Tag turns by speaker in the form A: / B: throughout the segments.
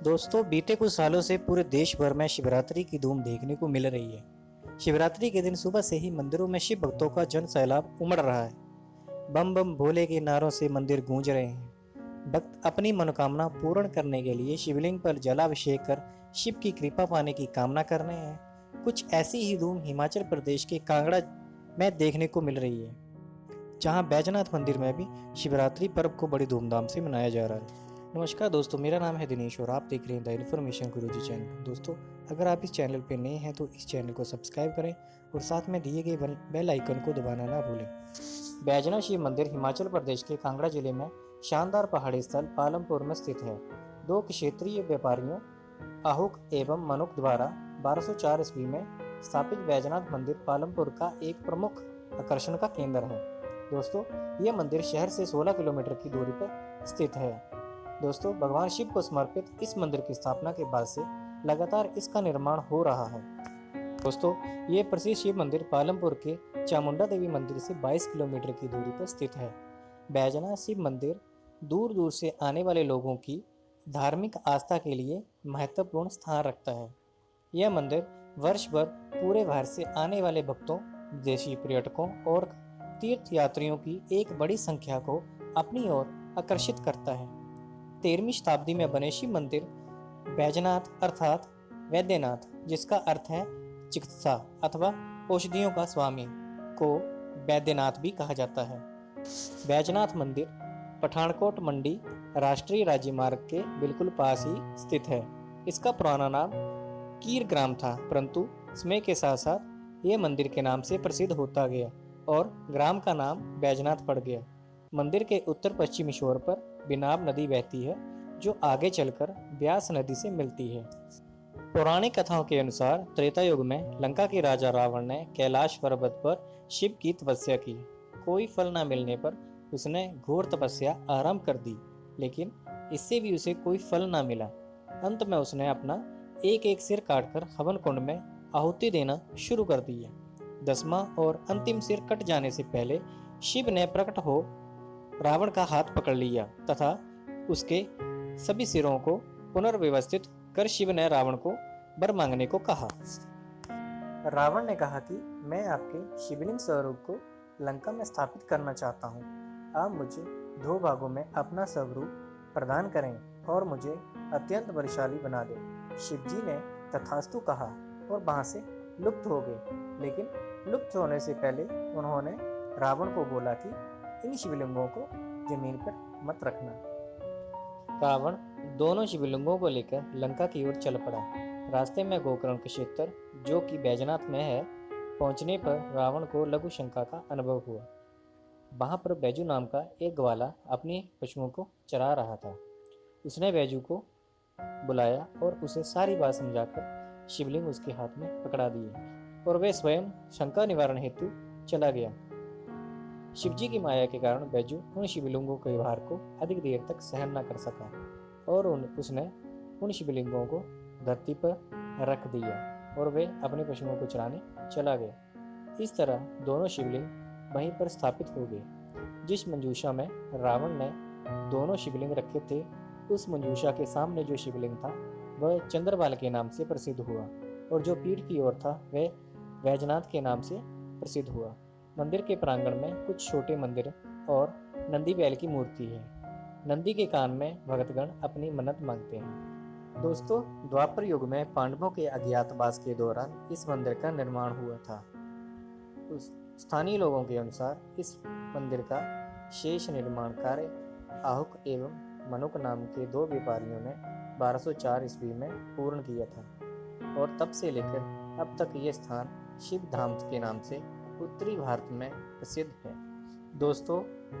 A: दोस्तों, बीते कुछ सालों से पूरे देश भर में शिवरात्रि की धूम देखने को मिल रही है। शिवरात्रि के दिन सुबह से ही मंदिरों में शिव भक्तों का जन सैलाब उमड़ रहा है। बम बम भोले के नारों से मंदिर गूंज रहे हैं। भक्त अपनी मनोकामना पूर्ण करने के लिए शिवलिंग पर जलाभिषेक कर शिव की कृपा पाने की कामना कर रहे हैं। कुछ ऐसी ही धूम हिमाचल प्रदेश के कांगड़ा में देखने को मिल रही है, जहां बैजनाथ मंदिर में भी शिवरात्रि पर्व को बड़ी धूमधाम से मनाया जा रहा है। नमस्कार दोस्तों, मेरा नाम है दिनेश और आप देख रहे हैं द इन्फॉर्मेशन गुरुजी चैनल। दोस्तों, अगर आप इस चैनल पर नए हैं तो इस चैनल को सब्सक्राइब करें और साथ में दिए गए बेल आइकन को दबाना ना भूलें। बैजनाथ शिव मंदिर हिमाचल प्रदेश के कांगड़ा जिले में शानदार पहाड़ी स्थल पालमपुर में स्थित है। दो क्षेत्रीय व्यापारियों आहुक एवं मनुक द्वारा 1204 ईस्वी में स्थापित बैजनाथ मंदिर पालमपुर का एक प्रमुख आकर्षण का केंद्र है। दोस्तों, यह मंदिर शहर से 16 किलोमीटर की दूरी पर स्थित है। दोस्तों, भगवान शिव को समर्पित इस मंदिर की स्थापना के बाद से लगातार इसका निर्माण हो रहा है। दोस्तों, ये प्रसिद्ध शिव मंदिर पालमपुर के चामुंडा देवी मंदिर से 22 किलोमीटर की दूरी पर स्थित है। बैजनाथ शिव मंदिर दूर दूर से आने वाले लोगों की धार्मिक आस्था के लिए महत्वपूर्ण स्थान रखता है। यह मंदिर वर्ष भर पूरे भारत से आने वाले भक्तों, विदेशी पर्यटकों और तीर्थ यात्रियों की एक बड़ी संख्या को अपनी ओर आकर्षित करता है। 13वीं शताब्दी में बने शिव मंदिर बैजनाथ अर्थात वैद्यनाथ, जिसका अर्थ है चिकित्सा अथवा औषधियों का स्वामी, को वैद्यनाथ भी कहा जाता है। बैजनाथ मंदिर पठानकोट मंडी राष्ट्रीय राजमार्ग के बिल्कुल पास ही स्थित है। इसका पुराना नाम कीर ग्राम था, परंतु समय के साथ साथ यह मंदिर के नाम से प्रसिद्ध होता गया और ग्राम का नाम बैजनाथ पड़ गया। मंदिर के उत्तर पश्चिमी छोर पर बिनाब नदी बहती है, जो आगे चलकर ब्यास नदी से मिलती है। पौराणिक कथाओं के अनुसार त्रेता युग में लंका के राजा रावण ने कैलाश पर्वत पर शिव की तपस्या की। कोई फल न मिलने पर उसने घोर तपस्या आरंभ कर दी, लेकिन इससे भी उसे कोई फल न मिला। अंत में उसने अपना एक एक सिर काटकर हवन कुंड में आहुति देना शुरू कर दिया। 10वां और अंतिम सिर कट जाने से पहले शिव ने प्रकट हो रावण का हाथ पकड़ लिया तथा उसके सभी सिरों को पुनर्व्यवस्थित कर शिव ने रावण को वर मांगने को कहा। रावण ने कहा कि मैं आपके शिवलिंग स्वरूप को लंका में स्थापित करना चाहता हूँ। आप मुझे 2 भागों में अपना स्वरूप प्रदान करें और मुझे अत्यंत बलशाली बना दें। शिव जी ने तथास्तु कहा और वहां से लुप्त हो गए, लेकिन लुप्त होने से पहले उन्होंने रावण को बोला कि इन शिवलिंगों को जमीन पर मत रखना। रावण दोनों शिवलिंगों को लेकर लंका की ओर चल पड़ा। रास्ते में गोकर्ण क्षेत्र, जो कि बैजनाथ में है, पहुंचने पर रावण को लघु शंका का अनुभव हुआ। वहां पर बैजू नाम का एक ग्वाला अपने पशुओं को चरा रहा था। उसने बैजू को बुलाया और उसे सारी बात समझाकर शिवलिंग उसके हाथ में पकड़ा दिए और वह स्वयं शंका निवारण हेतु चला गया। शिवजी की माया के कारण बैजू उन शिवलिंगों के भार को अधिक देर तक सहन न कर सका और उसने उन शिवलिंगों को धरती पर रख दिया और वे अपने पशुओं को चराने चला गया। इस तरह दोनों शिवलिंग वहीं पर स्थापित हो गए। जिस मंजूषा में रावण ने दोनों शिवलिंग रखे थे, उस मंजूषा के सामने जो शिवलिंग था वह चंद्रबाल के नाम से प्रसिद्ध हुआ और जो पीठ की ओर था वह बैजनाथ के नाम से प्रसिद्ध हुआ। मंदिर के प्रांगण में कुछ छोटे मंदिर और नंदी बैल की मूर्ति है। नंदी के कान में भक्तगण अपनी मन्नत मांगते हैं। दोस्तों, द्वापर युग में पांडवों के अज्ञातवास के दौरान इस मंदिर का निर्माण हुआ था। स्थानीय लोगों के अनुसार इस मंदिर का शेष निर्माण कार्य आहुक एवं मनुक नाम के 2 व्यापारियों ने 1204 ईस्वी में पूर्ण किया था और तब से लेकर अब तक ये स्थान शिव धाम के नाम से उत्तरी भारत में प्रसिद्ध है। दोस्तों,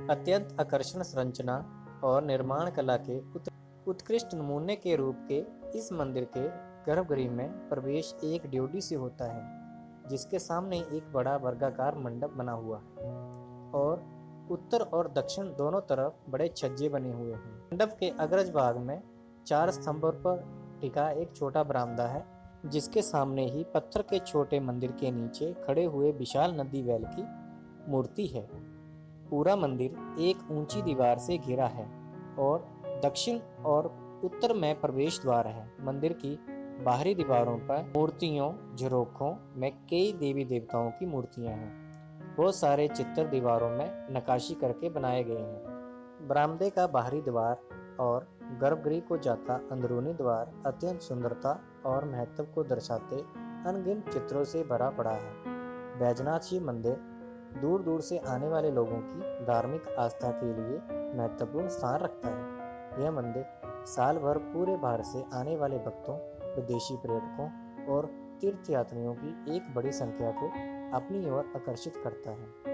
A: अत्यंत आकर्षण संरचना और निर्माण कला के उत्कृष्ट नमूने के रूप के इस मंदिर के गर्भगृह में प्रवेश एक ड्योढ़ी से होता है, जिसके सामने एक बड़ा वर्गाकार मंडप बना हुआ है और उत्तर और दक्षिण दोनों तरफ बड़े छज्जे बने हुए हैं। मंडप के अग्रज भाग में 4 स्तंभों पर टिका एक छोटा बरामदा है, जिसके सामने ही पत्थर के छोटे मंदिर के नीचे खड़े हुए विशाल नंदी बैल की मूर्ति है। पूरा मंदिर एक ऊंची दीवार से घिरा है और दक्षिण और उत्तर में प्रवेश द्वार है। मंदिर की बाहरी दीवारों पर मूर्तियों झरोखों में कई देवी देवताओं की मूर्तियां हैं। बहुत सारे चित्र दीवारों में नक्काशी करके बनाए गए हैं। बरामदे का बाहरी द्वार और गर्भगृह को जाता अंदरूनी द्वार अत्यंत सुंदरता और महत्व को दर्शाते अनगिनत चित्रों से भरा पड़ा है। बैजनाथ शिव मंदिर दूर दूर से आने वाले लोगों की धार्मिक आस्था के लिए महत्वपूर्ण स्थान रखता है। यह मंदिर साल भर पूरे भारत से आने वाले भक्तों, विदेशी पर्यटकों और तीर्थयात्रियों की एक बड़ी संख्या को अपनी ओर आकर्षित करता है।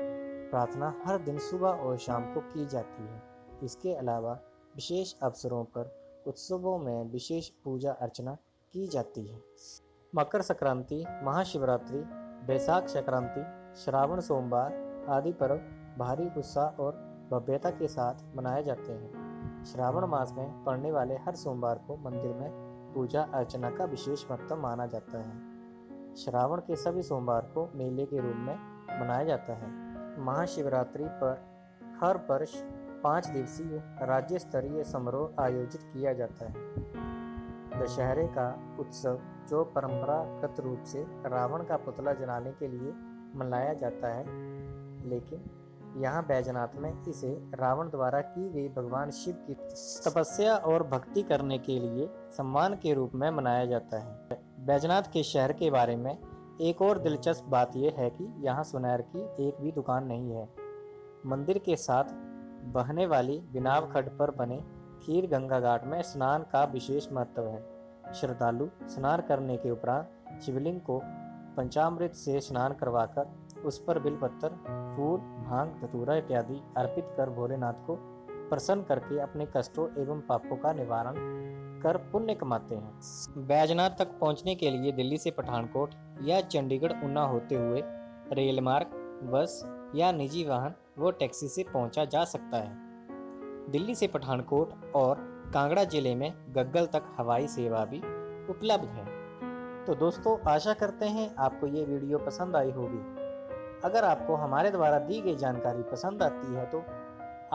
A: प्रार्थना हर दिन सुबह और शाम को की जाती है। इसके अलावा विशेष अवसरों पर उत्सवों में विशेष पूजा अर्चना की जाती है। मकर संक्रांति, महाशिवरात्रि, बैसाख संक्रांति, श्रावण सोमवार आदि पर्व भारी उत्साह और भव्यता के साथ मनाए जाते हैं। श्रावण मास में पड़ने वाले हर सोमवार को मंदिर में पूजा अर्चना का विशेष महत्व माना जाता है। श्रावण के सभी सोमवार को मेले के रूप में मनाया जाता है। महाशिवरात्रि पर हर वर्ष 5 दिवसीय राज्य स्तरीय समारोह आयोजित किया जाता है। दशहरे का उत्सव जो परंपरागत रूप से रावण का पुतला जलाने के लिए मनाया जाता है, लेकिन यहाँ बैजनाथ में इसे रावण द्वारा की गई भगवान शिव की तपस्या और भक्ति करने के लिए सम्मान के रूप में मनाया जाता है। बैजनाथ के शहर के बारे में एक और दिलचस्प बात यह है कि यहाँ सुनहर की एक भी दुकान नहीं है। मंदिर के साथ बहने वाली बिनाव खड्ड पर बने खीर गंगा घाट में स्नान का विशेष महत्व है। श्रद्धालु स्नान करने के उपरांत शिवलिंग को पंचामृत से स्नान करवाकर उस पर बिलपत्र, फूल, भांग, धतूरा इत्यादि अर्पित कर भोलेनाथ को प्रसन्न करके अपने कष्टों एवं पापों का निवारण कर पुण्य कमाते हैं। बैजनाथ तक पहुंचने के लिए दिल्ली से पठानकोट या चंडीगढ़ ऊना होते हुए रेल मार्ग, बस या निजी वाहन व टैक्सी से पहुंचा जा सकता है। दिल्ली से पठानकोट और कांगड़ा जिले में गग्गल तक हवाई सेवा भी उपलब्ध है। तो दोस्तों, आशा करते हैं आपको ये वीडियो पसंद आई होगी। अगर आपको हमारे द्वारा दी गई जानकारी पसंद आती है तो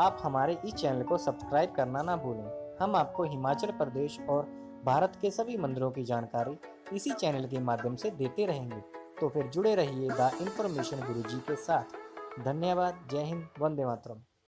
A: आप हमारे इस चैनल को सब्सक्राइब करना ना भूलें। हम आपको हिमाचल प्रदेश और भारत के सभी मंदिरों की जानकारी इसी चैनल के माध्यम से देते रहेंगे। तो फिर जुड़े रहिए द इन्फॉर्मेशन गुरुजी के साथ। धन्यवाद। जय हिंद। वंदे मातरम।